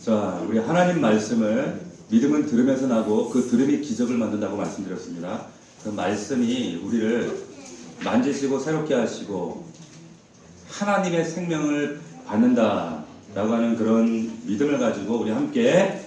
자, 우리 하나님 말씀을 믿음은 들으면서 나고 그 들음이 기적을 만든다고 말씀드렸습니다. 그 말씀이 우리를 만지시고 새롭게 하시고 하나님의 생명을 받는다라고 하는 그런 믿음을 가지고 우리 함께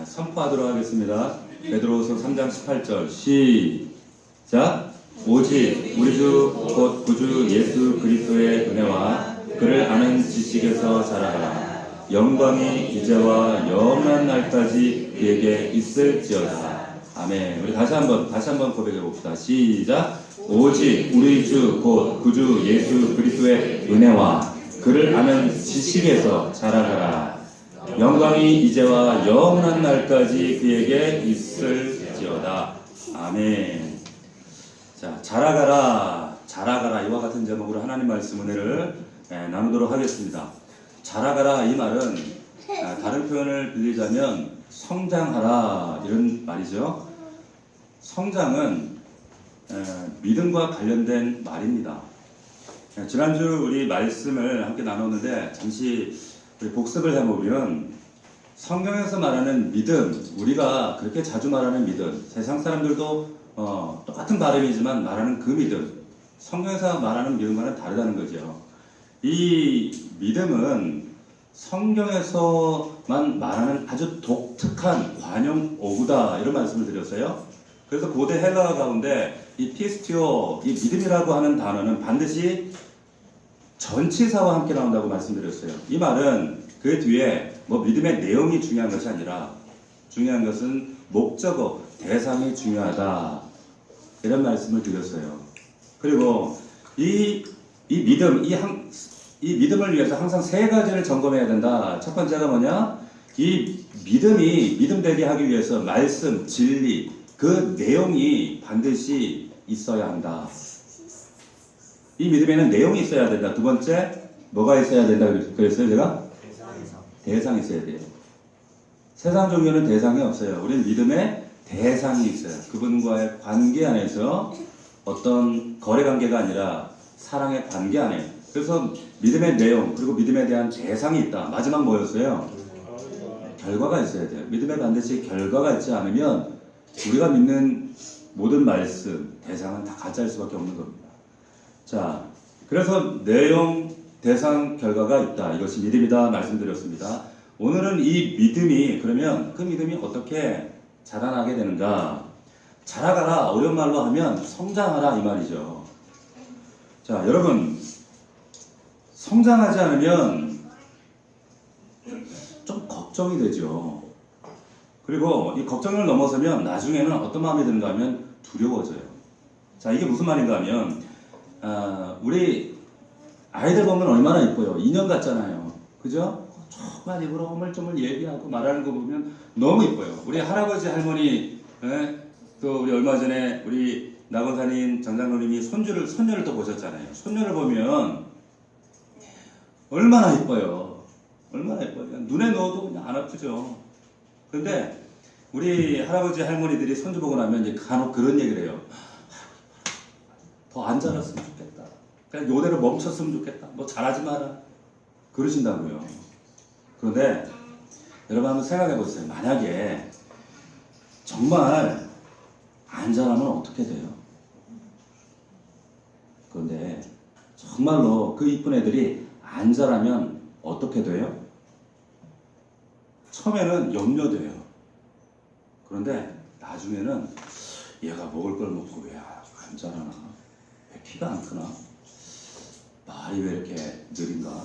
선포하도록 하겠습니다. 베드로후서 3장 18절 시작. 오직 우리 주 곧 구주 예수 그리스도의 은혜와 그를 아는 지식에서 자라라. 영광이 이제와 영원한 날까지 그에게 있을지어다. 아멘. 우리 다시 한번 고백해 봅시다. 시작. 오직 우리 주 곧 구주 예수 그리스도의 은혜와 그를 아는 지식에서 자라가라. 영광이 이제와 영원한 날까지 그에게 있을지어다. 아멘. 자, 자라가라 이와 같은 제목으로 하나님 말씀 은혜를 나누도록 하겠습니다. 자라가라 이 말은 다른 표현을 빌리자면 성장하라 이런 말이죠. 성장은 믿음과 관련된 말입니다. 지난주 우리 말씀을 함께 나눴는데 잠시 우리 복습을 해보면 성경에서 말하는 믿음, 우리가 그렇게 자주 말하는 믿음, 세상 사람들도 똑같은 발음이지만 말하는 그 믿음, 성경에서 말하는 믿음과는 다르다는 거죠. 이 믿음은 성경에서만 말하는 아주 독특한 관용 어구다 이런 말씀을 드렸어요. 그래서 고대 헬라어 가운데 이 피스티오, 이 믿음이라고 하는 단어는 반드시 전치사와 함께 나온다고 말씀드렸어요. 이 말은 그 뒤에 뭐 믿음의 내용이 중요한 것이 아니라 중요한 것은 목적어, 대상이 중요하다 이런 말씀을 드렸어요. 그리고 이 믿음을 위해서 항상 세 가지를 점검해야 된다. 첫 번째가 뭐냐? 이 믿음이 믿음되게 하기 위해서 말씀, 진리, 그 내용이 반드시 있어야 한다. 이 믿음에는 내용이 있어야 된다. 두 번째, 뭐가 있어야 된다 그랬어요, 제가? 대상이 있어야 돼요. 세상 종교는 대상이 없어요. 우리는 믿음에 대상이 있어요. 그분과의 관계 안에서 어떤 거래 관계가 아니라 사랑의 관계 안에. 그래서 믿음의 내용 그리고 믿음에 대한 대상이 있다. 마지막 뭐였어요? 결과가 있어야 돼요. 믿음에 반드시 결과가 있지 않으면 우리가 믿는 모든 말씀, 대상은 다 가짜일 수밖에 없는 겁니다. 자, 그래서 내용, 대상, 결과가 있다. 이것이 믿음이다 말씀드렸습니다. 오늘은 이 믿음이 그러면 그 믿음이 어떻게 자라나게 되는가? 자라가라 어려운 말로 하면 성장하라 이 말이죠. 자, 여러분 성장하지 않으면 좀 걱정이 되죠. 그리고 이 걱정을 넘어서면 나중에는 어떤 마음이 드는가 하면 두려워져요. 자, 이게 무슨 말인가 하면 우리 아이들 보면 얼마나 이뻐요. 인형 같잖아요. 그죠? 조그만 입으로 오물조물 얘기하고 말하는 거 보면 너무 이뻐요. 우리 할아버지 할머니 또 우리 얼마 전에 우리 나건사님 장장로님이 손녀를 또 보셨잖아요. 손녀를 보면 얼마나 이뻐요. 얼마나 이뻐요. 그냥 눈에 넣어도 그냥 안 아프죠. 그런데 우리 할아버지 할머니들이 손주 보고 나면 이제 간혹 그런 얘기를 해요. 더 안 자랐으면 좋겠다. 그냥 요대로 멈췄으면 좋겠다. 뭐 잘하지 마라. 그러신다고요. 그런데 여러분 한번 생각해 보세요. 만약에 정말 안 자라면 어떻게 돼요? 그런데 정말로 그 이쁜 애들이 안 자라면 어떻게 돼요? 처음에는 염려돼요. 그런데 나중에는 얘가 먹을 걸 먹고 왜 안 자라나? 왜 키가 안 크나? 말이 왜 이렇게 느린가?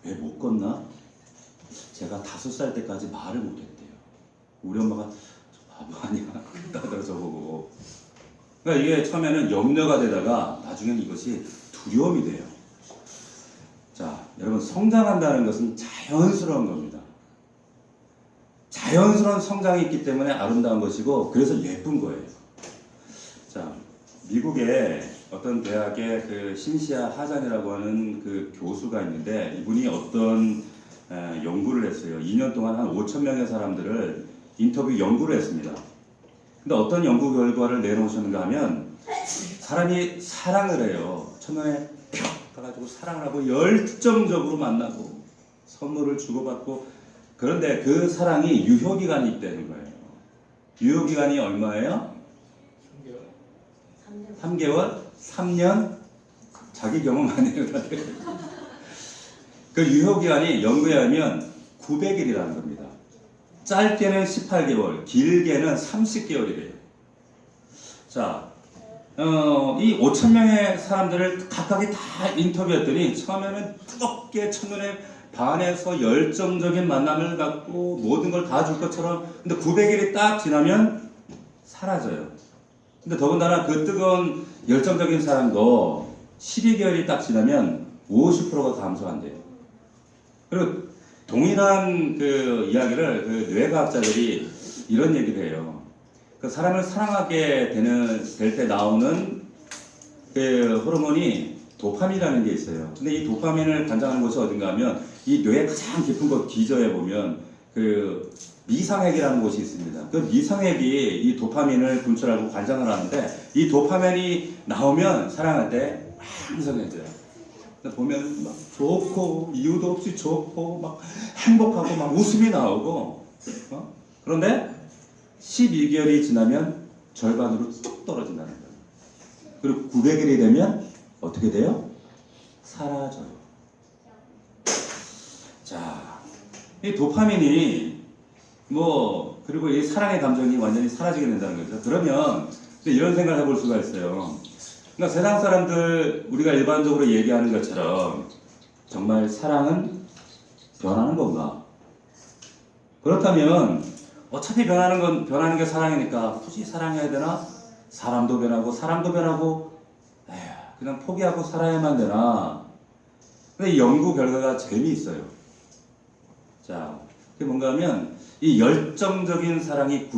왜 못 걷나? 제가 5살 때까지 말을 못했대요. 우리 엄마가 저 바보 아니야? 따라서 보고. 그러니까 이게 처음에는 염려가 되다가 나중에는 이것이 두려움이 돼요. 자, 여러분 성장한다는 것은 자연스러운 겁니다. 자연스러운 성장이 있기 때문에 아름다운 것이고 그래서 예쁜 거예요. 자, 미국의 어떤 대학의 그 신시아 하잔이라고 하는 그 교수가 있는데 이분이 어떤 연구를 했어요. 2년 동안 한 5,000명의 사람들을 인터뷰 연구를 했습니다. 근데 어떤 연구 결과를 내놓으셨는가 하면 사람이 사랑을 해요. 첫눈에 펴 가가지고 사랑을 하고 열정적으로 만나고 선물을 주고받고. 그런데 그 사랑이 유효기간이 있다는 거예요. 유효기간이 얼마예요? 3개월? 3년? 자기 경험 아니에요, 다들. 그 유효기간이 연구에 하면 900일이라는 겁니다. 짧게는 18개월, 길게는 30개월이래요. 자, 이 5,000명의 사람들을 각각이 다 인터뷰했더니 처음에는 뜨겁게 첫눈에 반해서 열정적인 만남을 갖고 모든 걸 다 줄 것처럼, 근데 900일이 딱 지나면 사라져요. 근데 더군다나 그 뜨거운 열정적인 사람도 12개월이 딱 지나면 50%가 감소한대요. 그리고 동일한 그 이야기를 그 뇌과학자들이 이런 얘기를 해요. 그 사람을 사랑하게 될 때 나오는 그 호르몬이 도파민이라는 게 있어요. 근데 이 도파민을 관장하는 곳이 어딘가 하면 이 뇌의 가장 깊은 곳 기저에 보면 그 미상핵이라는 곳이 있습니다. 그 미상핵이 이 도파민을 분출하고 관장을 하는데 이 도파민이 나오면 사랑할 때 항상해져요. 보면 막 좋고 이유도 없이 좋고 막 행복하고 막 웃음이 나오고 그런데 12개월이 지나면 절반으로 뚝 떨어진다는 거예요. 그리고 900일이 되면 어떻게 돼요? 사라져요. 자, 이 도파민이 그리고 이 사랑의 감정이 완전히 사라지게 된다는 거죠. 그러면 이런 생각을 해볼 수가 있어요. 그러니까 세상 사람들 우리가 일반적으로 얘기하는 것처럼 정말 사랑은 변하는 건가? 그렇다면 어차피 변하는 게 사랑이니까 굳이 사랑해야 되나? 사람도 변하고 에휴, 그냥 포기하고 살아야만 되나? 근데 이 연구 결과가 재미있어요. 자, 그게 뭔가 하면 이 열정적인 사랑이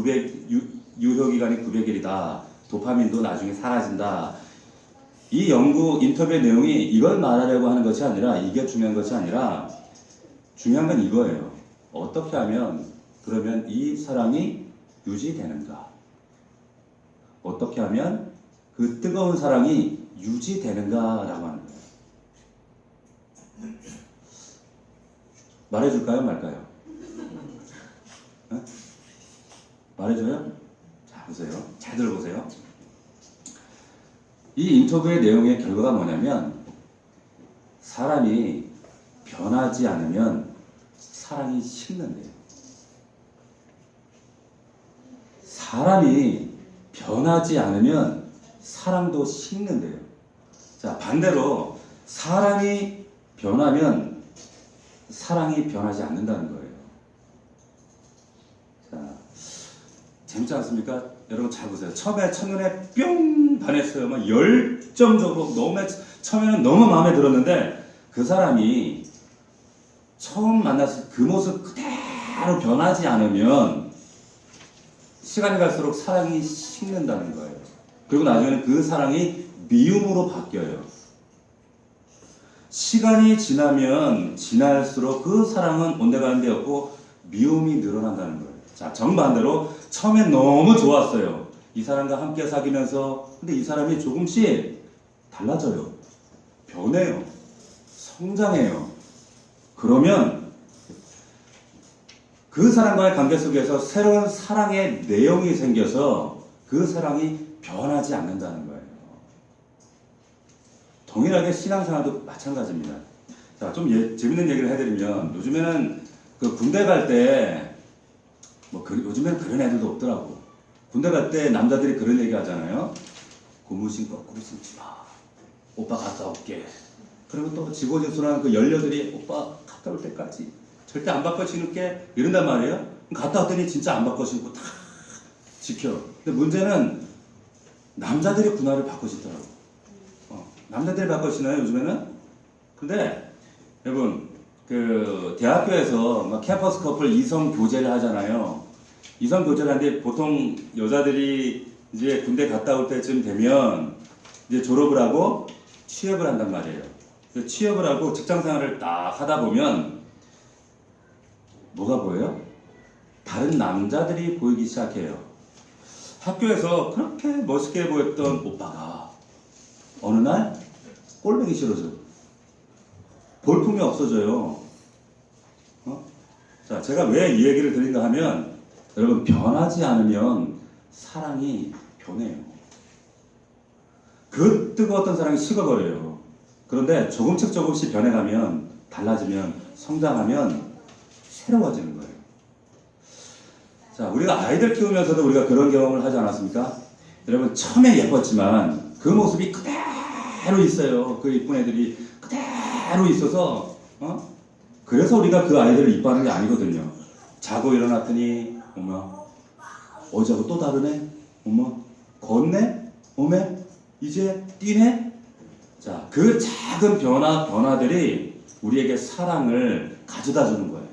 유효기간이 900일이다. 도파민도 나중에 사라진다. 이 연구 인터뷰 내용이 이걸 말하려고 하는 것이 아니라, 이게 중요한 것이 아니라, 중요한 건 이거예요. 어떻게 하면 그러면 이 사랑이 유지되는가? 어떻게 하면 그 뜨거운 사랑이 유지되는가라고 하는 거예요. 말해줄까요, 말까요? 네? 말해줘요? 자, 보세요. 잘 들어보세요. 이 인터뷰의 내용의 결과가 뭐냐면, 사람이 변하지 않으면 사랑이 식는데요. 사람이 변하지 않으면 사랑도 식는데요. 자, 반대로 사람이 변하면 사랑이 변하지 않는다는 거예요. 자, 재밌지 않습니까? 여러분 잘 보세요. 처음에 첫눈에 뿅 반했어요. 막 열정적으로 처음에는 너무 마음에 들었는데 그 사람이 처음 만났을 그 모습 그대로 변하지 않으면 시간이 갈수록 사랑이 식는다는 거예요. 그리고 나중에는 그 사랑이 미움으로 바뀌어요. 시간이 지나면 지날수록 그 사랑은 온데간데 없고 미움이 늘어난다는 거예요. 자, 정반대로 처음엔 너무 좋았어요. 이 사람과 함께 사귀면서. 근데 이 사람이 조금씩 달라져요. 변해요. 성장해요. 그러면 그 사람과의 관계 속에서 새로운 사랑의 내용이 생겨서 그 사랑이 변하지 않는다는 거예요. 동일하게 신앙생활도 마찬가지입니다. 자, 좀 재밌는 얘기를 해드리면, 요즘에는 그 군대 갈 때, 요즘에는 그런 애들도 없더라고. 군대 갈 때 남자들이 그런 얘기 하잖아요. 고무신 거꾸로 신지 마. 오빠 갔다 올게. 그리고 또 지고지순한 그 연료들이 오빠 갔다 올 때까지 절대 안 바꿔 신을게. 이런단 말이에요. 갔다 왔더니 진짜 안 바꿔 신고 다 지켜. 근데 문제는 남자들이 군화를 바꿔 신더라고. 남자들이 바꿔 신어요, 요즘에는? 근데 여러분, 그 대학교에서 막 캠퍼스 커플 이성 교제를 하잖아요. 이성 교제를 하는데 보통 여자들이 이제 군대 갔다 올 때쯤 되면 이제 졸업을 하고 취업을 한단 말이에요. 취업을 하고 직장 생활을 딱 하다 보면 뭐가 보여요? 다른 남자들이 보이기 시작해요. 학교에서 그렇게 멋있게 보였던 오빠가 어느 날 꼴보기 싫어져. 볼품이 없어져요. 자, 제가 왜 이 얘기를 드린가 하면 여러분 변하지 않으면 사랑이 변해요. 그 뜨거웠던 사랑이 식어버려요. 그런데 조금씩 변해가면 달라지면 성장하면 새로워지는 거예요. 자, 우리가 아이들 키우면서도 우리가 그런 경험을 하지 않았습니까? 여러분 처음에 예뻤지만 그 모습이 그대로 있어요. 그 이쁜 애들이 그대로 있어서 그래서 우리가 그 아이들을 이뻐하는 게 아니거든요. 자고 일어났더니 어머 어제하고 또 다르네? 어머 걷네? 어메 이제 뛰네? 자, 그 작은 변화들이 우리에게 사랑을 가져다 주는 거예요.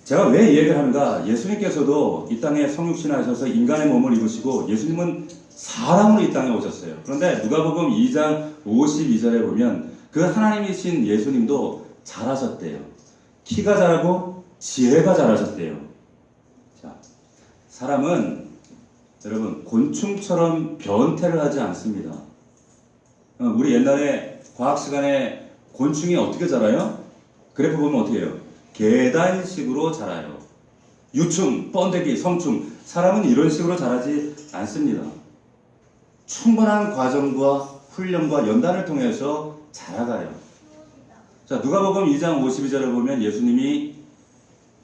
제가 왜 이 얘기를 하는가? 예수님께서도 이 땅에 성육신하셔서 인간의 몸을 입으시고 예수님은 사람으로 이 땅에 오셨어요. 그런데 누가복음 2장 52절에 보면 그 하나님이신 예수님도 자라셨대요. 키가 자라고 지혜가 자라셨대요. 자, 사람은 여러분 곤충처럼 변태를 하지 않습니다. 우리 옛날에 과학 시간에 곤충이 어떻게 자라요? 그래프 보면 어떻게 해요? 계단식으로 자라요. 유충, 번데기, 성충. 사람은 이런 식으로 자라지 않습니다. 충분한 과정과 훈련과 연단을 통해서 자라가요. 자, 누가복음 2장 52절을 보면 예수님이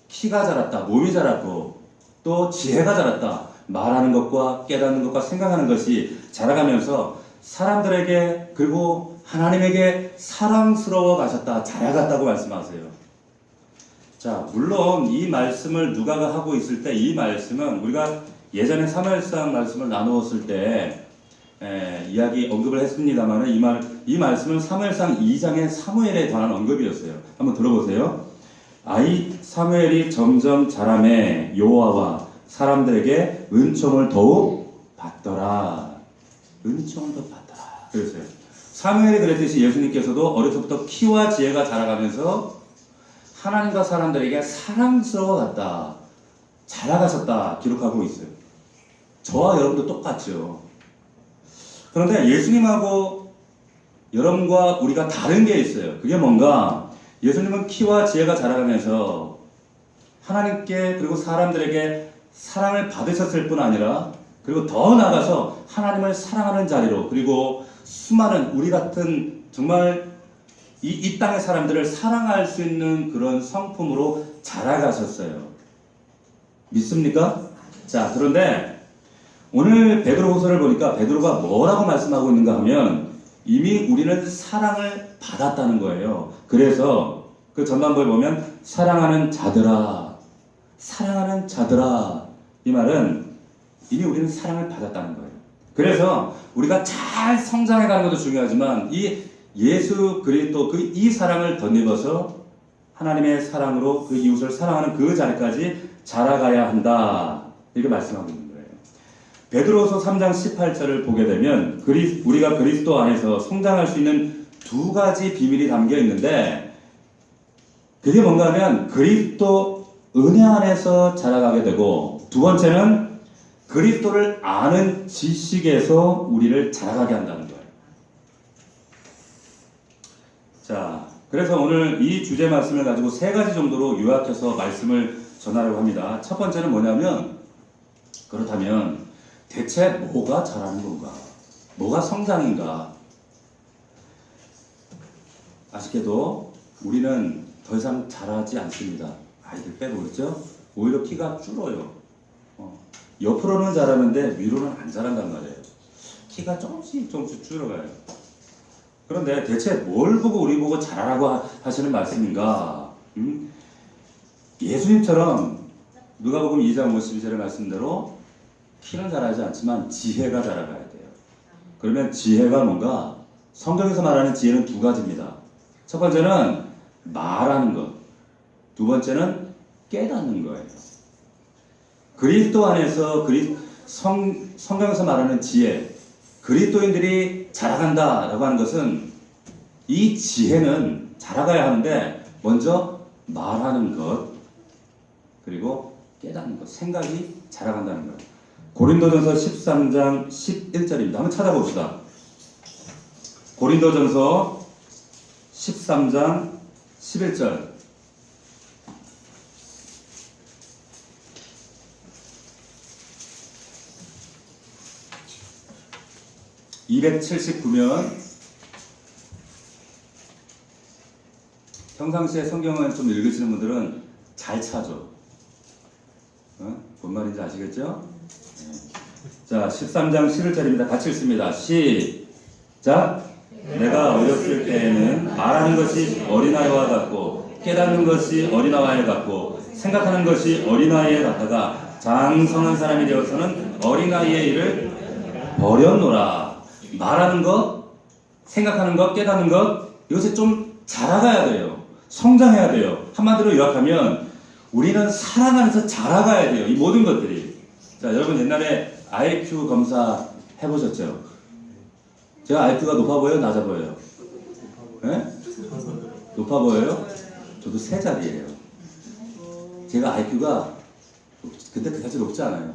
키가 자랐다, 몸이 자랐고 또 지혜가 자랐다. 말하는 것과 깨닫는 것과 생각하는 것이 자라가면서 사람들에게 그리고 하나님에게 사랑스러워 가셨다, 자라갔다고 말씀하세요. 자, 물론 이 말씀을 누가가 하고 있을 때 이 말씀은 우리가 예전에 사무엘상 말씀을 나누었을 때 이야기 언급을 했습니다만 이 말씀은 사무엘상 2장의 사무엘에 관한 언급이었어요. 한번 들어보세요. 아이 사무엘이 점점 자라매 여호와와 사람들에게 은총을 더욱 받더라. 은총을 더 받더라. 그랬어요. 사무엘이 그랬듯이 예수님께서도 어려서부터 키와 지혜가 자라가면서 하나님과 사람들에게 사랑스러워갔다, 자라가셨다 기록하고 있어요. 저와 여러분도 똑같죠. 그런데 예수님하고 여러분과 우리가 다른 게 있어요. 그게 뭔가 예수님은 키와 지혜가 자라가면서 하나님께 그리고 사람들에게 사랑을 받으셨을 뿐 아니라 그리고 더 나아가서 하나님을 사랑하는 자리로 그리고 수많은 우리 같은 정말 이 땅의 사람들을 사랑할 수 있는 그런 성품으로 자라가셨어요. 믿습니까? 자, 그런데 오늘 베드로후서를 보니까 베드로가 뭐라고 말씀하고 있는가 하면 이미 우리는 사랑을 받았다는 거예요. 그래서 그 전반부에 보면 사랑하는 자들아, 사랑하는 자들아, 이 말은 이미 우리는 사랑을 받았다는 거예요. 그래서 우리가 잘 성장해가는 것도 중요하지만 이 예수 그리스도 이 사랑을 덧입어서 하나님의 사랑으로 그 이웃을 사랑하는 그 자리까지 자라가야 한다. 이렇게 말씀하고 있는 거예요. 베드로서 3장 18절을 보게 되면 우리가 그리스도 안에서 성장할 수 있는 두 가지 비밀이 담겨 있는데 그게 뭔가 하면 그리스도 은혜 안에서 자라가게 되고 두 번째는 그리스도를 아는 지식에서 우리를 자라가게 한다는 거예요. 자, 그래서 오늘 이 주제 말씀을 가지고 세 가지 정도로 요약해서 말씀을 전하려고 합니다. 첫 번째는 뭐냐면 그렇다면 대체 뭐가 자라는 건가? 뭐가 성장인가? 아쉽게도 우리는 더 이상 자라지 않습니다. 아이들 빼고 그렇죠? 오히려 키가 줄어요. 옆으로는 자라는데 위로는 안 자란단 말이에요. 키가 조금씩 줄어가요. 그런데 대체 뭘 보고 우리 보고 자라라고 하시는 말씀인가? 예수님처럼 누가복음 2장 52절의 말씀대로 키는 자라지 않지만 지혜가 자라가야 돼요. 그러면 지혜가 뭔가? 성경에서 말하는 지혜는 두 가지입니다. 첫 번째는 말하는 것, 두 번째는 깨닫는 거예요. 그리스도 안에서 성경에서 말하는 지혜, 그리스도인들이 자라간다라고 하는 것은 이 지혜는 자라가야 하는데 먼저 말하는 것 그리고 깨닫는 것, 생각이 자라간다는 거예요. 고린도전서 13장 11절입니다. 한번 찾아봅시다. 고린도전서 13장 11절 279면 평상시에 성경을 좀 읽으시는 분들은 잘 찾죠. 뭔 말인지 아시겠죠? 자, 13장 11절입니다. 같이 읽습니다. 시작. 내가 어렸을 때에는 말하는 것이 어린아이와 같고 깨닫는 것이 어린아이와 같고 생각하는 것이 어린아이에 같다가 장성한 사람이 되어서는 어린아이의 일을 버렸노라. 말하는 것, 생각하는 것, 깨닫는 것, 이것에 좀 자라가야 돼요. 성장해야 돼요. 한마디로 요약하면 우리는 사랑 안에서 자라가야 돼요. 이 모든 것들이. 자, 여러분 옛날에 IQ 검사 해보셨죠? 제가 IQ가 높아 보여요? 낮아 보여요? 네? 높아 보여요? 저도 세 자리예요. 제가 IQ가 근데 그다지 높지 않아요.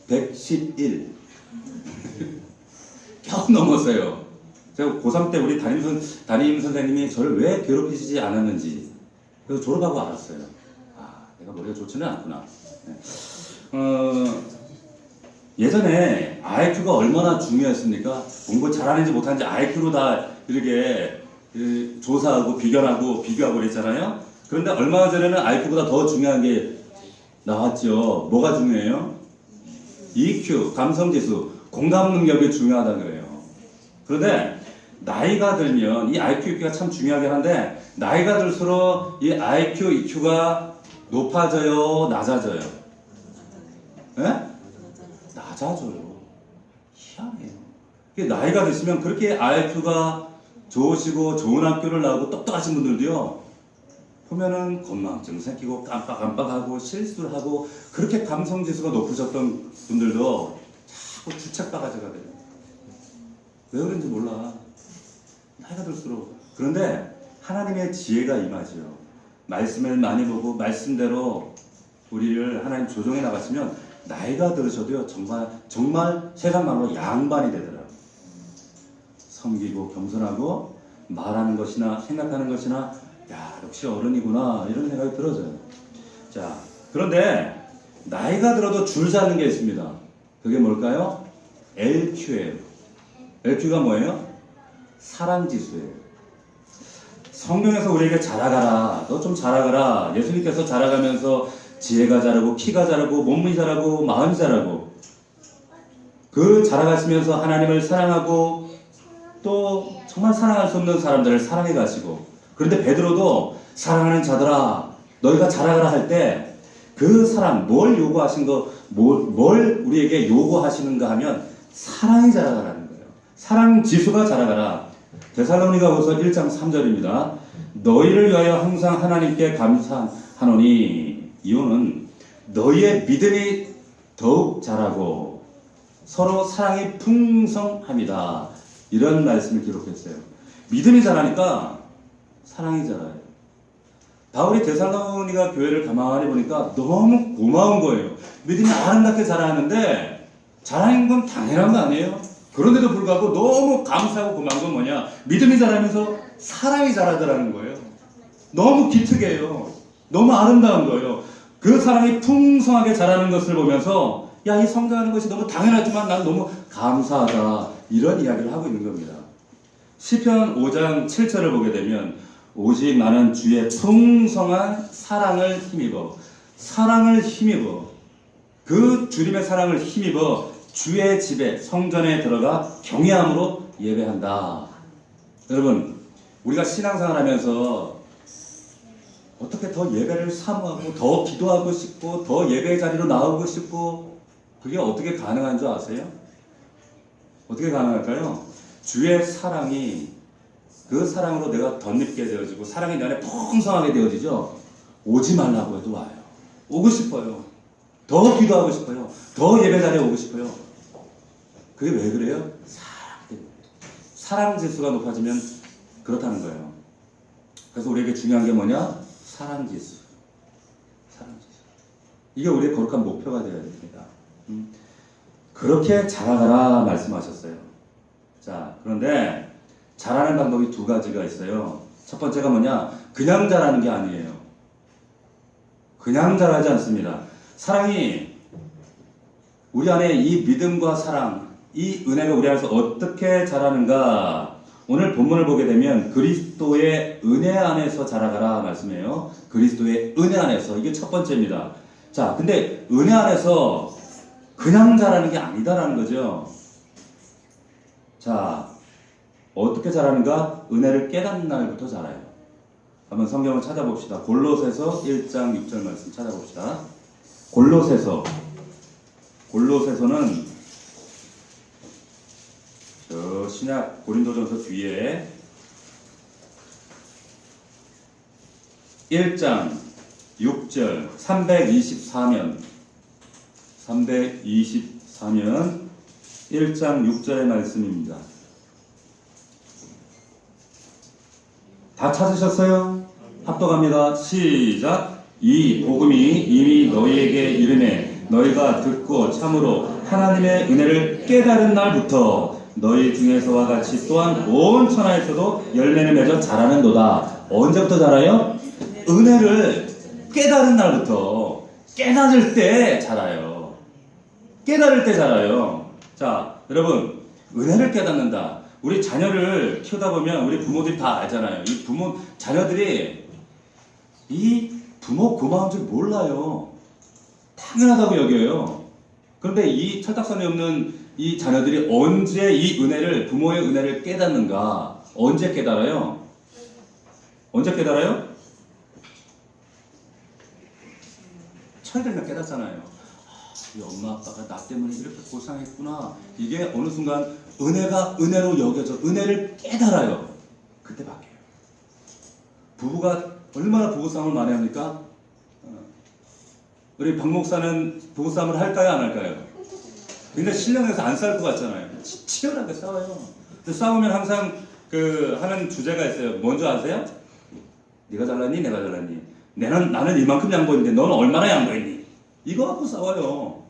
111 겨우 넘었어요. 제가 고3 때 우리 담임 선생님이 저를 왜 괴롭히시지 않았는지 그래서 졸업하고 알았어요. 아, 내가 머리가 좋지는 않구나. 네. 예전에 IQ가 얼마나 중요했습니까? 공부 잘하는지 못하는지 IQ로 다 이렇게 조사하고 비교하고 그랬잖아요. 그런데 얼마 전에는 IQ보다 더 중요한 게 나왔죠. 뭐가 중요해요? EQ, 감성지수, 공감 능력이 중요하다 그래요. 그런데 나이가 들면 이 IQ, EQ가 참 중요하긴 한데 나이가 들수록 이 IQ, EQ가 높아져요, 낮아져요? 네? 낮아져요. 희한해요. 나이가 드시면 그렇게 IQ가 좋으시고 좋은 학교를 나오고 똑똑하신 분들도요. 보면은 건망증 생기고 깜빡깜빡하고 실수를 하고 그렇게 감성지수가 높으셨던 분들도 자꾸 주책바가지가 돼요. 왜 그런지 몰라. 나이가 들수록. 그런데 하나님의 지혜가 임하지요. 말씀을 많이 보고 말씀대로 우리를 하나님 조정해 나가시면 나이가 들으셔도요 정말 세상 말로 양반이 되더라고요. 섬기고 겸손하고 말하는 것이나 생각하는 것이나 야 역시 어른이구나 이런 생각이 들어져요. 자, 그런데 나이가 들어도 줄 잡는 게 있습니다. 그게 뭘까요? LQ예요. LQ가 뭐예요? 사랑지수예요. 성경에서 우리에게 자라가라, 너 좀 자라가라. 예수님께서 자라가면서 지혜가 자라고 키가 자라고 몸이 자라고 마음이 자라고 그 자라가시면서 하나님을 사랑하고 또 정말 사랑할 수 없는 사람들을 사랑해 가시고 그런데 베드로도 사랑하는 자들아 너희가 자라가라 할 때 그 사랑 뭘 요구하신 거 뭘 우리에게 요구하시는가 하면 사랑이 자라가라는 거예요. 사랑 지수가 자라가라. 데살로니가후서 1장 3절입니다. 너희를 위하여 항상 하나님께 감사하노니 이유는 너희의 믿음이 더욱 자라고 서로 사랑이 풍성합니다. 이런 말씀을 기록했어요. 믿음이 자라니까 사랑이 자라요. 바울이 데살로니가 교회를 가만히 보니까 너무 고마운 거예요. 믿음이 아름답게 자라는데 자라는 건 당연한 거 아니에요? 그런데도 불구하고 너무 감사하고 고마운 건 뭐냐? 믿음이 자라면서 사랑이 자라더라는 거예요. 너무 기특해요. 너무 아름다운 거예요. 그 사랑이 풍성하게 자라는 것을 보면서 야, 이 성장하는 것이 너무 당연하지만 난 너무 감사하다. 이런 이야기를 하고 있는 겁니다. 시편 5장 7절을 보게 되면 오직 나는 주의 풍성한 사랑을 힘입어 그 주님의 사랑을 힘입어 주의 집에 성전에 들어가 경외함으로 예배한다. 여러분 우리가 신앙생활 하면서 어떻게 더 예배를 사모하고 더 기도하고 싶고 더 예배 자리로 나오고 싶고 그게 어떻게 가능한 줄 아세요? 어떻게 가능할까요? 주의 사랑이 그 사랑으로 내가 덧입게 되어지고 사랑이 내 안에 풍성하게 되어지죠. 오지 말라고 해도 와요. 오고 싶어요. 더 기도하고 싶어요. 더 예배 자리에 오고 싶어요. 그게 왜 그래요? 사랑 지수가 높아지면 그렇다는 거예요. 그래서 우리에게 중요한 게 뭐냐? 사랑 지수. 이게 우리의 거룩한 목표가 되어야 됩니다. 그렇게 자라가라 말씀하셨어요. 자, 그런데 자라는 방법이 두 가지가 있어요. 첫 번째가 뭐냐? 그냥 자라는 게 아니에요. 그냥 자라지 않습니다. 사랑이 우리 안에 이 믿음과 사랑 이 은혜가 우리 안에서 어떻게 자라는가? 오늘 본문을 보게 되면 그리스도의 은혜 안에서 자라가라 말씀이에요. 그리스도의 은혜 안에서. 이게 첫 번째입니다. 자, 근데 은혜 안에서 그냥 자라는 게 아니다라는 거죠. 자, 어떻게 자라는가? 은혜를 깨닫는 날부터 자라요. 한번 성경을 찾아봅시다. 골로새서 1장 6절 말씀 찾아봅시다. 골로새서는 저 신약 고린도전서 뒤에 1장 6절 324면 1장 6절의 말씀입니다. 다 찾으셨어요? 합독합니다. 시작. 이 복음이 이미 너희에게 이르매 너희가 듣고 참으로 하나님의 은혜를 깨달은 날부터 너희 중에서와 같이 또한 온 천하에서도 열매를 맺어 자라는도다. 언제부터 자라요? 은혜를 깨달은 날부터. 깨달을 때 자라요. 깨달을 때 자라요. 자, 여러분, 은혜를 깨닫는다. 우리 자녀를 키우다 보면 우리 부모들이 다 알잖아요. 이 자녀들이 이 부모 고마운 줄 몰라요. 당연하다고 여겨요. 그런데 이 철딱선이 없는 이 자녀들이 언제 이 은혜를, 부모의 은혜를 깨닫는가? 언제 깨달아요? 언제 깨달아요? 차이 들면 깨닫잖아요. 우리 엄마 아빠가 나 때문에 이렇게 고생했구나. 이게 어느 순간 은혜가 은혜로 여겨져 은혜를 깨달아요. 그때 바뀌어요. 부부가 얼마나 부부싸움을 많이 합니까? 우리 박 목사는 부부싸움을 할까요? 안 할까요? 근데 신령에서 안 싸울 것 같잖아요. 치열하게 싸워요. 근데 싸우면 항상 하는 주제가 있어요. 뭔지 아세요? 네가 잘났니? 내가 잘났니? 나는 이만큼 양보했는데 너는 얼마나 양보했니? 이거 갖고 싸워요.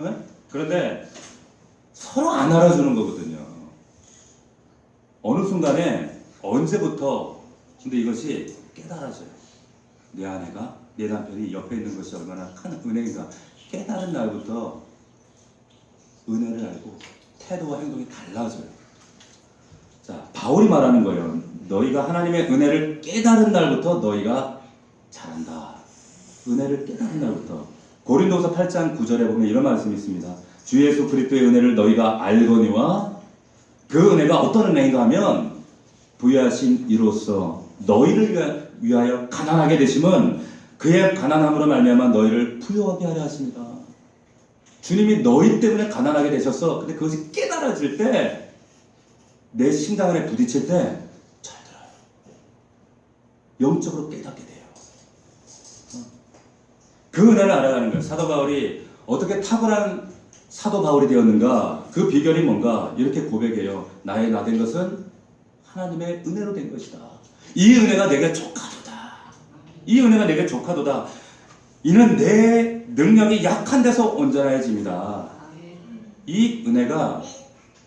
네? 그런데 서로 안 알아주는 거거든요. 어느 순간에 언제부터 근데 이것이 깨달아져요. 내 아내가 내 남편이 옆에 있는 것이 얼마나 큰 은혜인가 깨달은 날부터 은혜를 알고 태도와 행동이 달라져요. 자, 바울이 말하는 거예요. 너희가 하나님의 은혜를 깨달은 날부터 너희가 자란다. 은혜를 깨달은 날부터. 고린도서 8장 9절에 보면 이런 말씀이 있습니다. 주 예수 그리스도의 은혜를 너희가 알거니와 그 은혜가 어떤 은혜인가 하면 부유하신 이로써 너희를 위하여 가난하게 되심은 그의 가난함으로 말미암아 너희를 부유하게 하려 하십니다. 주님이 너희 때문에 가난하게 되셨어. 근데 그것이 깨달아질 때 내 심장 안에 부딪힐 때 잘 들어요. 영적으로 깨닫게 돼요. 그 은혜를 알아가는 거예요. 사도 바울이 어떻게 탁월한 사도 바울이 되었는가? 그 비결이 뭔가? 이렇게 고백해요. 나의 나 된 것은 하나님의 은혜로 된 것이다. 이 은혜가 내게 족하도다. 이 은혜가 내게 족하도다. 이는 내 능력이 약한 데서 온전해집니다. 이 은혜가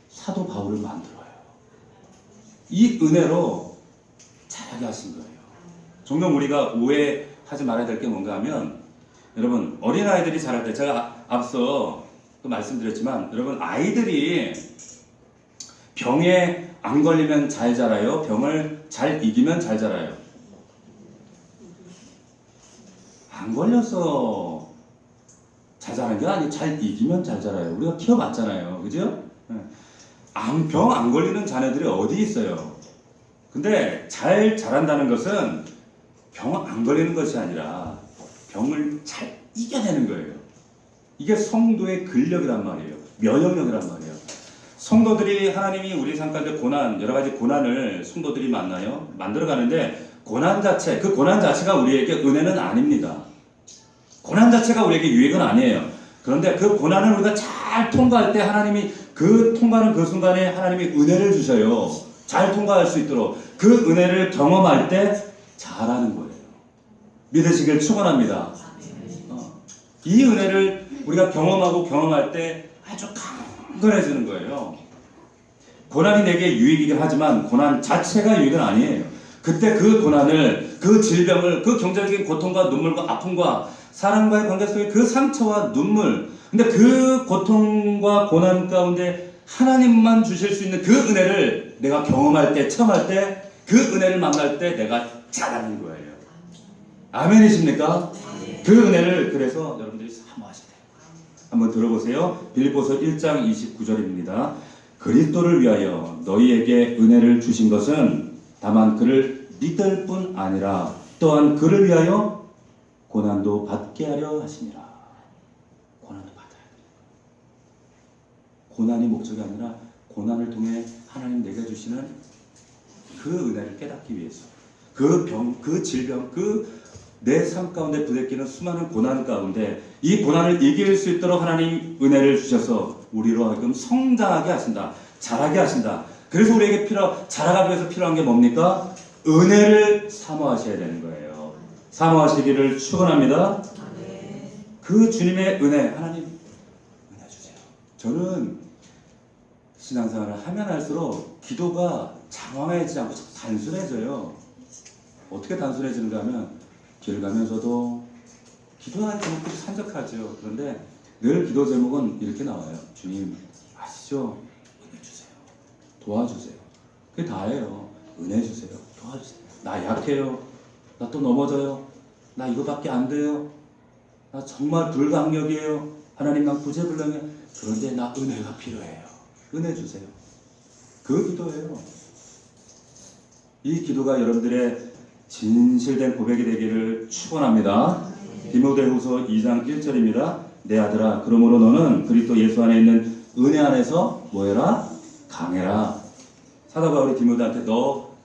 사도 바울을 만들어요. 이 은혜로 자라게 하신 거예요. 종종 우리가 오해하지 말아야 될 게 뭔가 하면 여러분 어린아이들이 자랄 때 제가 앞서 또 말씀드렸지만 여러분 아이들이 병에 안 걸리면 잘 자라요? 병을 잘 이기면 잘 자라요? 안 걸려서 잘 자라는 게 아니고 잘 이기면 잘 자라요. 우리가 키워봤잖아요. 그죠? 병 안 걸리는 자녀들이 어디 있어요? 근데 잘 자란다는 것은 병 안 걸리는 것이 아니라 병을 잘 이겨내는 거예요. 이게 성도의 근력이란 말이에요. 면역력이란 말이에요. 성도들이 하나님이 우리 삶 가운데 고난, 여러 가지 고난을 성도들이 만나요. 만들어가는데 고난 자체, 그 고난 자체가 우리에게 은혜는 아닙니다. 고난 자체가 우리에게 유익은 아니에요. 그런데 그 고난을 우리가 잘 통과할 때 하나님이 그 통과하는 그 순간에 하나님이 은혜를 주셔요. 잘 통과할 수 있도록 그 은혜를 경험할 때 잘하는 거예요. 믿으시길 축원합니다. 이 은혜를 우리가 경험할 때 아주 강건해지는 거예요. 고난이 내게 유익이긴 하지만 고난 자체가 유익은 아니에요. 그때 그 고난을, 그 질병을, 그 경제적인 고통과 눈물과 아픔과 사람과의 관계 속의 그 상처와 눈물, 근데 그 고통과 고난 가운데 하나님만 주실 수 있는 그 은혜를 내가 경험할 때, 체험할 때, 그 은혜를 만날 때 내가 자라는 거예요. 아멘이십니까? 그 은혜를 그래서 여러분들이 사모하셔야 돼요. 한번 들어보세요. 빌립보서 1장 29절입니다. 그리스도를 위하여 너희에게 은혜를 주신 것은 다만 그를 믿을 뿐 아니라 또한 그를 위하여 고난도 받게 하려 하시니라. 고난도 받아야 돼요. 고난이 목적이 아니라 고난을 통해 하나님 내게 주시는 그 은혜를 깨닫기 위해서 그 병, 그 질병, 그 내 삶 가운데 부대끼는 수많은 고난 가운데 이 고난을 이길 수 있도록 하나님 은혜를 주셔서 우리로 하여금 성장하게 하신다. 자라게 하신다. 그래서 우리에게 자라가기 위해서 필요한 게 뭡니까? 은혜를 사모하셔야 되는 거예요. 사모하시기를 축원합니다. 그 주님의 은혜, 하나님 은혜 주세요. 저는 신앙생활을 하면 할수록 기도가 장황해지지 않고 단순해져요. 어떻게 단순해지는가 하면 길 가면서도 기도하는 제목들이 산적하죠. 그런데 늘 기도 제목은 이렇게 나와요. 주님 아시죠? 은혜 주세요. 도와주세요. 그게 다예요. 은혜 주세요. 도와주세요. 나 약해요. 나 또 넘어져요. 나 이거밖에 안 돼요. 나 정말 불강력이에요. 하나님 난 구제불능해요. 그런데 나 은혜가 필요해요. 은혜 주세요. 그 기도예요. 이 기도가 여러분들의 진실된 고백이 되기를 축원합니다. 디모데후서 2장 1절입니다. 내 아들아 그러므로 너는 그리스도 예수 안에 있는 은혜 안에서 뭐해라? 강해라. 사도 바울이 디모데한테 너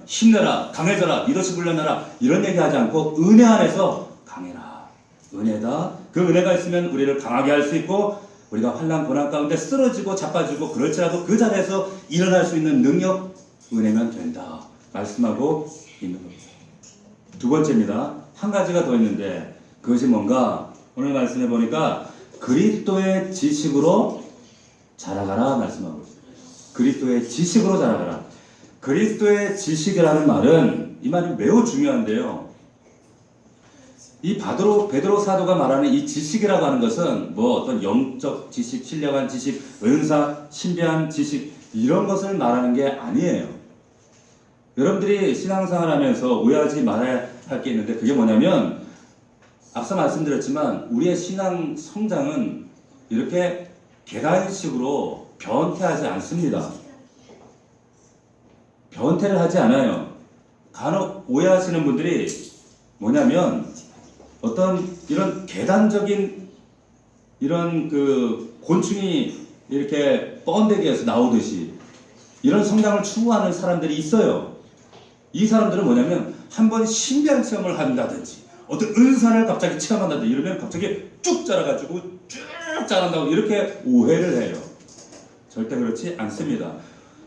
힘내라, 강해져라, 리더십 훈련하라 이런 얘기하지 않고 은혜 안에서 강해라. 은혜다. 그 은혜가 있으면 우리를 강하게 할 수 있고 우리가 환난 고난 가운데 쓰러지고 자빠지고 그럴지라도 그 자리에서 일어날 수 있는 능력 은혜면 된다 말씀하고 있는 겁니다. 두 번째입니다. 한 가지가 더 있는데 그것이 뭔가 오늘 말씀해 보니까 그리스도의 지식으로 자라가라 말씀하고 있습니다. 그리스도의 지식으로 자라가라. 그리스도의 지식이라는 말은 이 말이 매우 중요한데요. 이 베드로 사도가 말하는 이 지식이라고 하는 것은 뭐 어떤 영적 지식, 신령한 지식, 은사, 신비한 지식 이런 것을 말하는 게 아니에요. 여러분들이 신앙생활 하면서 오해하지 말아야 할 게 있는데 그게 뭐냐면 앞서 말씀드렸지만 우리의 신앙 성장은 이렇게 계단식으로 변태하지 않습니다. 변태를 하지 않아요. 간혹 오해하시는 분들이 뭐냐면 어떤 이런 계단적인 이런 그 곤충이 이렇게 번데기에서 나오듯이 이런 성장을 추구하는 사람들이 있어요. 이 사람들은 뭐냐면 한번 신비한 체험을 한다든지 어떤 은사를 갑자기 체험한다든지 이러면 갑자기 쭉 자라가지고 쭉 자란다고 이렇게 오해를 해요. 절대 그렇지 않습니다.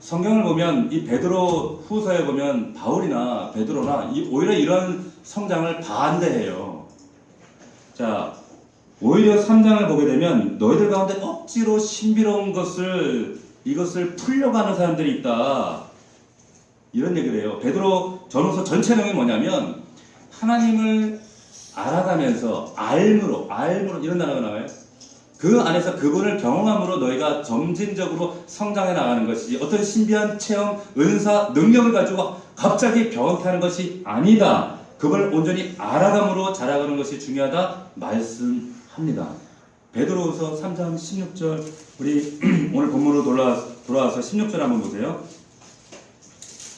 성경을 보면 이 베드로 후서에 보면 바울이나 베드로나 오히려 이런 성장을 반대해요. 자, 오히려 3장을 보게 되면 너희들 가운데 억지로 신비로운 이것을 풀려고 하는 사람들이 있다. 이런 얘기를 해요. 베드로 전후서 전체 내용이 뭐냐면 하나님을 알아가면서 알므로 이런 단어가 나와요. 그 안에서 그분을 경험함으로 너희가 점진적으로 성장해 나가는 것이지 어떤 신비한 체험, 은사, 능력을 가지고 갑자기 변태하는 것이 아니다. 그걸 온전히 알아감으로 자라가는 것이 중요하다 말씀합니다. 베드로후서 3장 16절 우리 오늘 본문으로 돌아와서 16절 한번 보세요.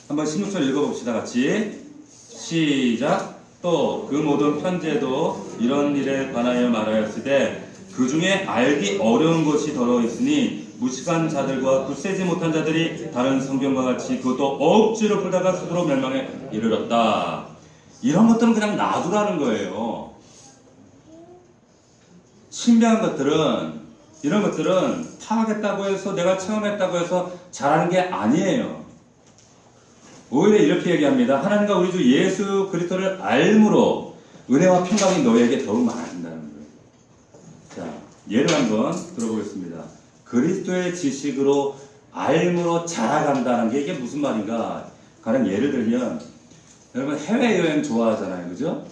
한번 16절 읽어봅시다. 같이 시작. 또 그 모든 편지에도 이런 일에 관하여 말하였으되 그 중에 알기 어려운 것이 더러 있으니 무식한 자들과 굳세지 못한 자들이 다른 성경과 같이 그것도 억지로 풀다가 스스로 멸망에 이르렀다. 이런 것들은 그냥 놔두라는 거예요. 신비한 것들은 이런 것들은 파악했다고 해서 내가 체험했다고 해서 잘하는 게 아니에요. 오히려 이렇게 얘기합니다. 하나님과 우리 주 예수 그리스도를 알므로 은혜와 평강이 너희에게 더욱 많아진다는 거예요. 자, 예를 한번 들어보겠습니다. 그리스도의 지식으로 알므로 자라간다는 게 이게 무슨 말인가? 가령 예를 들면 여러분 해외여행 좋아하잖아요. 그죠?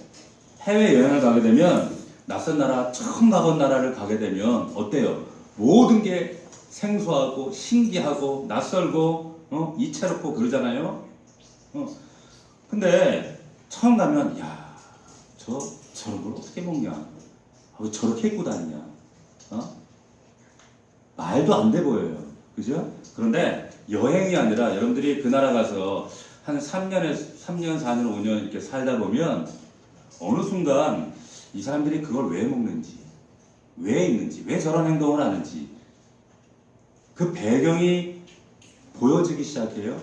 해외여행을 가게 되면 낯선 나라, 처음 가본 나라를 가게 되면 어때요? 모든 게 생소하고 신기하고 낯설고 이채롭고 그러잖아요. 근데 처음 가면 야, 저런 걸 어떻게 먹냐? 왜 저렇게 입고 다니냐? 말도 안 돼 보여요. 그죠? 그런데 여행이 아니라 여러분들이 그 나라 가서 한 3년, 4년, 5년 이렇게 살다 보면 어느 순간 이 사람들이 그걸 왜 먹는지, 왜 입는지, 왜 저런 행동을 하는지 그 배경이 보여지기 시작해요.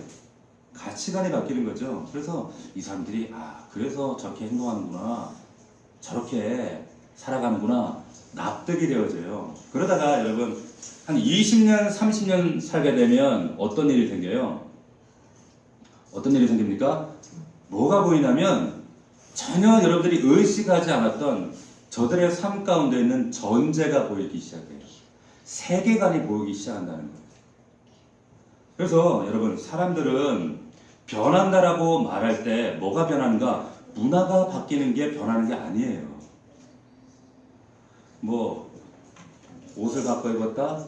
가치관이 바뀌는 거죠. 그래서 이 사람들이 그래서 저렇게 행동하는구나, 저렇게 살아가는구나 납득이 되어져요. 그러다가 여러분 한 20년, 30년 살게 되면 어떤 일이 생겨요? 어떤 일이 생깁니까? 뭐가 보이냐면 전혀 여러분들이 의식하지 않았던 저들의 삶 가운데 있는 전제가 보이기 시작해요. 세계관이 보이기 시작한다는 거예요. 그래서 여러분 사람들은 변한다라고 말할 때 뭐가 변하는가? 문화가 바뀌는 게 변하는 게 아니에요. 뭐 옷을 바꿔 입었다?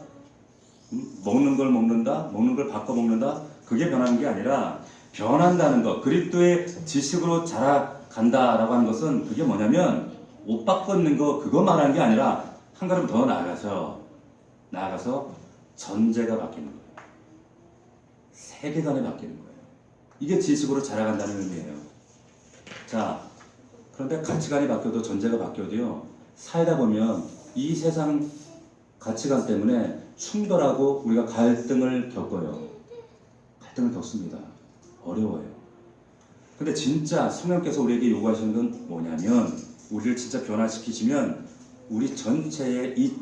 먹는 걸 먹는다? 먹는 걸 바꿔 먹는다? 그게 변하는 게 아니라 변한다는 것, 그리스도의 지식으로 자라간다라고 하는 것은 그게 뭐냐면 옷 바꿔 입는 거 그거 말하는 게 아니라 한 걸음 더 나아가서 전제가 바뀌는 거예요. 세계관이 바뀌는 거예요. 이게 지식으로 자라간다는 의미예요. 자, 그런데 가치관이 바뀌어도 전제가 바뀌어도요, 살다 보면 이 세상 가치관 때문에 충돌하고 우리가 갈등을 겪어요. 갈등을 겪습니다. 어려워요. 근데 진짜 성령께서 우리에게 요구하시는 건 뭐냐면, 우리를 진짜 변화시키시면 우리 전체의 이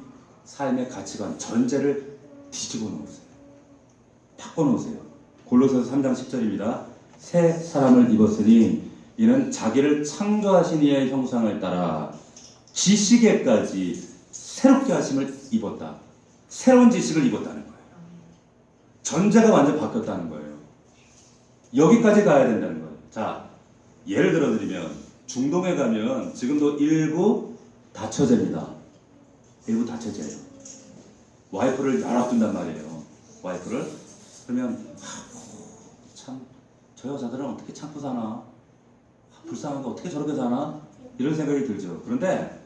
삶의 가치관, 전제를 뒤집어 놓으세요. 바꿔 놓으세요. 골로새서 3장 10절입니다. 새 사람을 입었으니 이는 자기를 창조하신 이의 형상을 따라 지식에까지 새롭게 하심을 입었다. 새로운 지식을 입었다는 거예요. 전제가 완전 바뀌었다는 거예요. 여기까지 가야 된다는 거예요. 자, 예를 들어드리면 중동에 가면 지금도 일부 다처제입니다. 일부 다처제예요. 와이프를 놔둔단 말이에요. 와이프를. 그러면 참 저 여자들은 어떻게 참고 사나? 불쌍한데 어떻게 저렇게 사나? 이런 생각이 들죠. 그런데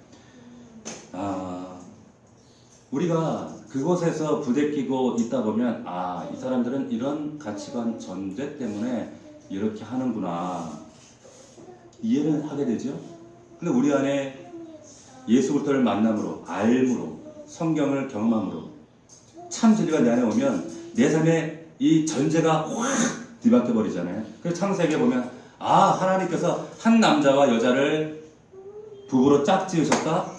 우리가 그곳에서 부대끼고 있다 보면 이 사람들은 이런 가치관 전제 때문에 이렇게 하는구나 이해를 하게 되죠. 근데 우리 안에 예수 그리스도를 만남으로, 알므로, 성경을 경험함으로 참 진리가 내 안에 오면 내 삶에 이 전제가 확 뒤바뀌어 버리잖아요. 그래서 창세기에 보면 하나님께서 한 남자와 여자를 부부로 짝지으셨다.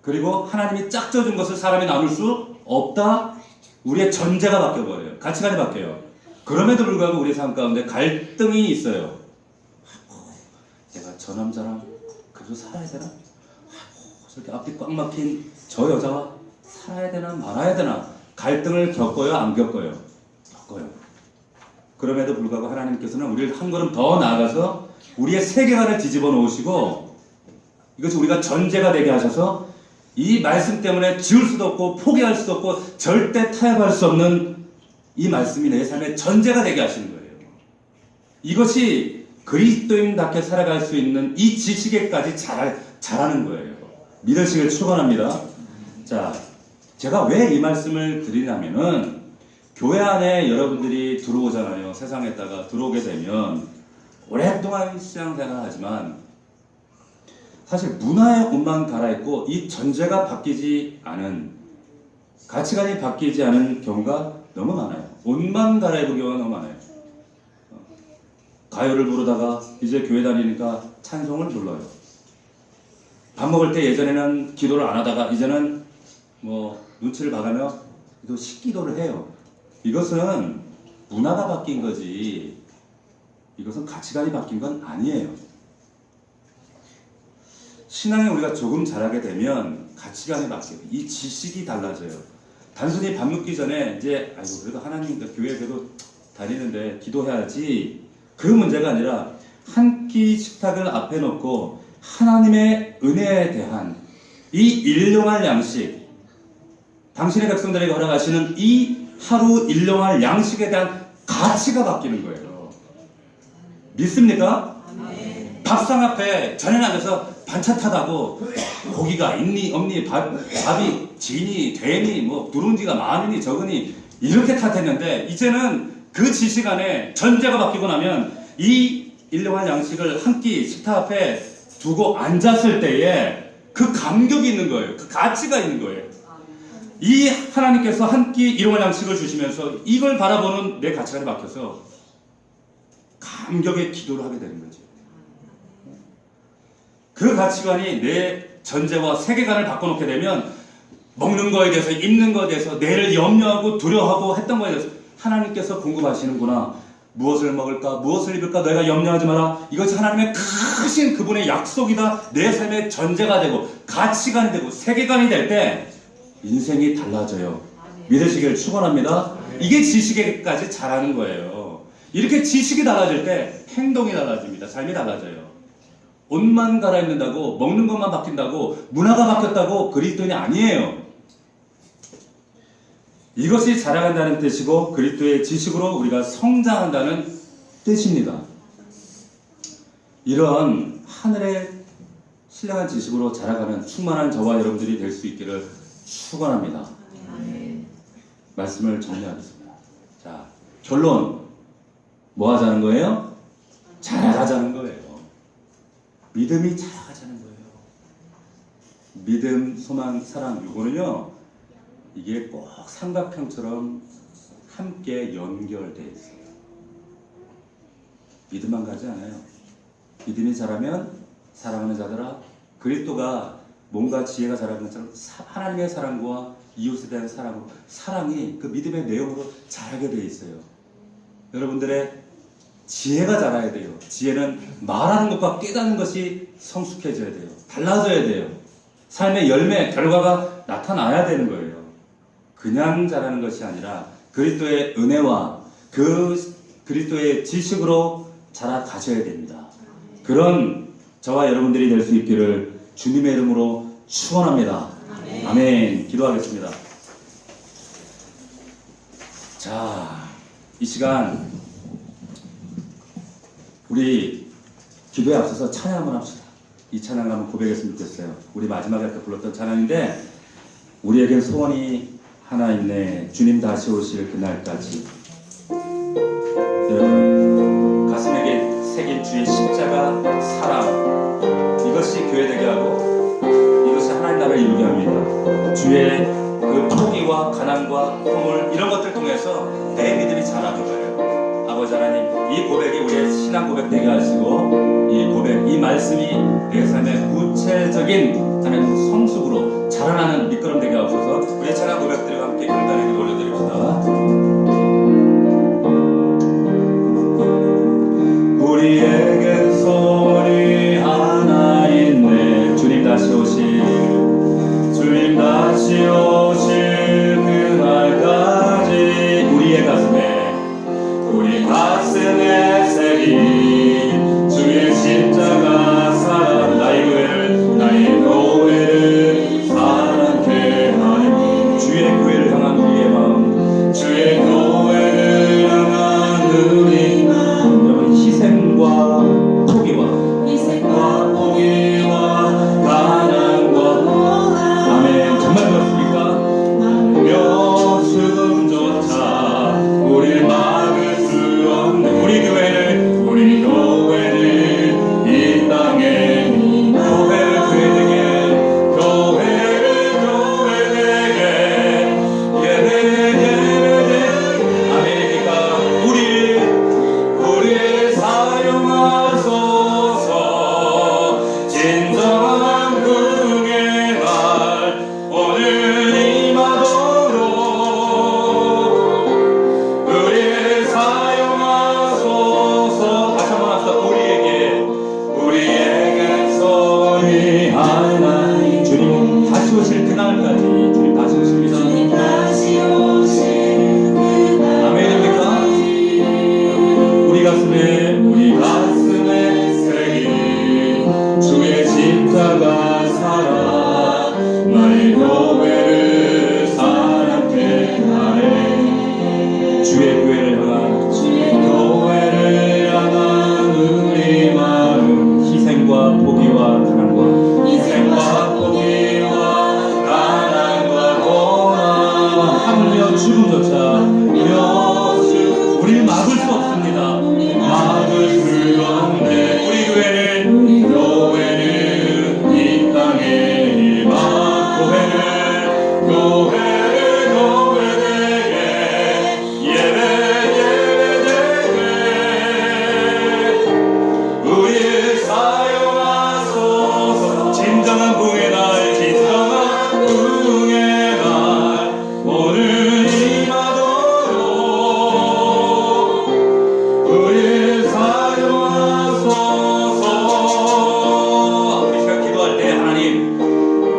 그리고 하나님이 짝져준 것을 사람이 나눌 수 없다. 우리의 전제가 바뀌어버려요. 가치관이 바뀌어요. 그럼에도 불구하고 우리의 삶 가운데 갈등이 있어요. 내가 저 남자랑 그래도 살아야 되나? 저렇게 앞뒤 꽉 막힌 저 여자와 살아야 되나 말아야 되나? 갈등을 겪어요? 안 겪어요? 겪어요. 그럼에도 불구하고 하나님께서는 우리를 한 걸음 더 나아가서 우리의 세계관을 뒤집어 놓으시고 이것이 우리가 전제가 되게 하셔서 이 말씀 때문에 지울 수도 없고 포기할 수도 없고 절대 타협할 수 없는 이 말씀이 내 삶의 전제가 되게 하시는 거예요. 이것이 그리스도인답게 살아갈 수 있는 이 지식에까지 자라는 거예요. 믿으시길 축원합니다. 자, 제가 왜 이 말씀을 드리냐면은 교회 안에 여러분들이 들어오잖아요. 세상에다가 들어오게 되면 오랫동안 신앙생활을 하지만 사실 문화의 옷만 갈아입고 이 전제가 바뀌지 않은, 가치관이 바뀌지 않은 경우가 너무 많아요. 옷만 갈아입은 경우가 너무 많아요. 가요를 부르다가 이제 교회 다니니까 찬송을 불러요. 밥 먹을 때 예전에는 기도를 안 하다가 이제는 뭐 눈치를 봐가며 또 식기도를 해요. 이것은 문화가 바뀐 거지 이것은 가치관이 바뀐 건 아니에요. 신앙에 우리가 조금 자라게 되면 가치관이 바뀌어요. 이 지식이 달라져요. 단순히 밥 먹기 전에 이제 그래도 하나님 교회 그래도 다니는데 기도해야지, 그 문제가 아니라 한 끼 식탁을 앞에 놓고 하나님의 은혜에 대한 이 일용할 양식, 당신의 백성들에게 허락하시는 이 하루 일용할 양식에 대한 가치가 바뀌는 거예요. 믿습니까? 밥상 앞에 전에 앉아서 반찬타다고 고기가 있니 없니 밥이 지니 되니 뭐 누룽지가 많으니 적으니 이렇게 탓했는데 이제는 그 지식 안에 전제가 바뀌고 나면 이 일용할 양식을 한 끼 식탁 앞에 두고 앉았을 때에 그 감격이 있는 거예요. 그 가치가 있는 거예요. 이 하나님께서 한 끼 일용할 양식을 주시면서 이걸 바라보는 내 가치관이 바뀌어서 감격의 기도를 하게 되는 거죠. 그 가치관이 내 전제와 세계관을 바꿔놓게 되면 먹는 거에 대해서 입는 거에 대해서 내를 염려하고 두려워하고 했던 거에 대해서 하나님께서 공급하시는구나. 무엇을 먹을까 무엇을 입을까 너희가 염려하지 마라. 이것이 하나님의 크신 그분의 약속이다. 내 삶의 전제가 되고 가치관이 되고 세계관이 될 때 인생이 달라져요. 믿으시길 축원합니다. 이게 지식에까지 잘하는 거예요. 이렇게 지식이 달라질 때 행동이 달라집니다. 삶이 달라져요. 옷만 갈아입는다고 먹는 것만 바뀐다고 문화가 바뀌었다고 그리스도인이 아니에요. 이것이 자라간다는 뜻이고 그리스도의 지식으로 우리가 성장한다는 뜻입니다. 이런 하늘의 신령한 지식으로 자라가는 충만한 저와 여러분들이 될 수 있기를 축원합니다. 말씀을 정리하겠습니다. 자, 결론 뭐 하자는 거예요? 자라가자는 거예요. 믿음이 자라가자는 거예요. 믿음, 소망, 사랑 이거는요 이게 꼭 삼각형처럼 함께 연결되어 있어요. 믿음만 가지 않아요. 믿음이 자라면 사랑하는 자들아 그리스도가 뭔가 지혜가 자라는 것처럼 하나님의 사랑과 이웃에 대한 사랑으로 사랑이 그 믿음의 내용으로 자라게 되어 있어요. 여러분들의 지혜가 자라야 돼요. 지혜는 말하는 것과 깨닫는 것이 성숙해져야 돼요. 달라져야 돼요. 삶의 열매, 결과가 나타나야 되는 거예요. 그냥 자라는 것이 아니라 그리스도의 은혜와 그 그리스도의 지식으로 자라가셔야 됩니다. 그런 저와 여러분들이 될 수 있기를 주님의 이름으로 축원합니다. 아멘. 아멘. 기도하겠습니다. 자, 이 시간 우리 기도에 앞서서 찬양 한번 합시다. 이 찬양 한번 고백했으면 좋겠어요. 우리 마지막에 아까 불렀던 찬양인데 우리에겐 소원이 하나 있네. 주님 다시 오실 그날까지. 여러분 가슴에게 새긴 주의 십자가 사랑 이것이 교회 되게 하고 이것이 하나님 나라를 이루게 합니다. 주의 그 포기와 가난과 허물 이런 것들 통해서 내 믿음이 자라는 거예요. 아버지 하나님 이 고백이 우리의 신앙 고백 되게 하시고 이 고백, 이 말씀이 내 삶의 구체적인 하나님 성숙으로 자라나는 밑거름 되게 하옵소서. 우리의 찬양 고백들과 함께 경단에게 올려드립시다. 우리에겐 소원이 하나 있네. 주님 다시 오실 주님 다시 오실 그날까지 우리 가슴에 새긴 주의 십자가 사랑 나의 교회를 사랑케 하니 주의 교회를 향한 우리의 마음 주의 교회를 향한 우리 마음 희생과 포기와 가난과 아멘. 정말 그렇습니까? 묘수금조차 우리를 막을 수 없는 우리 교회를 이 땅에 교회되게 예배되게 아멘입니까? 우리를 사용하소서. 진정한 부흥의 날 오늘 임하도록 우리를 사용하소서. 다시 한번 합시다. 우리에게 소원이 하나 주님 다시 오실 그날까지 주님 다시 오십니다. 아멘입니까? 우리 가슴에 새긴 주의 십자가 사랑 나의 교회를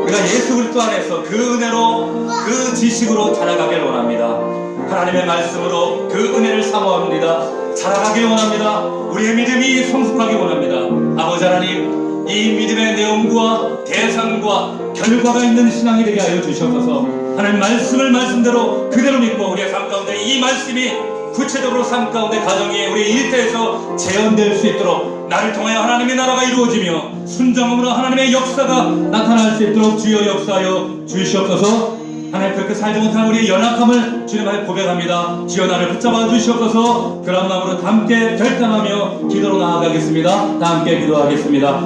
우리가 예수 그리스도 안에서 그 은혜로 그 지식으로 자라가길 원합니다. 하나님의 말씀으로 그 은혜를 사모합니다. 자라가길 원합니다. 우리의 믿음이 성숙하기 원합니다. 아버지 하나님, 이 믿음의 내용과 대상과 결과가 있는 신앙이 되게 하여 주시옵소서. 하나님 말씀을 말씀대로 그대로 믿고 우리의 삶 가운데 이 말씀이 구체적으로 삶 가운데 가정에 우리 일터에서 재현될 수 있도록 나를 통하여 하나님의 나라가 이루어지며 순종함으로 하나님의 역사가 나타날 수 있도록 주여 역사하여 주시옵소서. 하나님 그렇게 살지 못한 우리의 연약함을 주님 앞에 고백합니다. 주여 나를 붙잡아 주시옵소서. 그런 마음으로 다 함께 결단하며 기도로 나아가겠습니다. 다 함께 기도하겠습니다.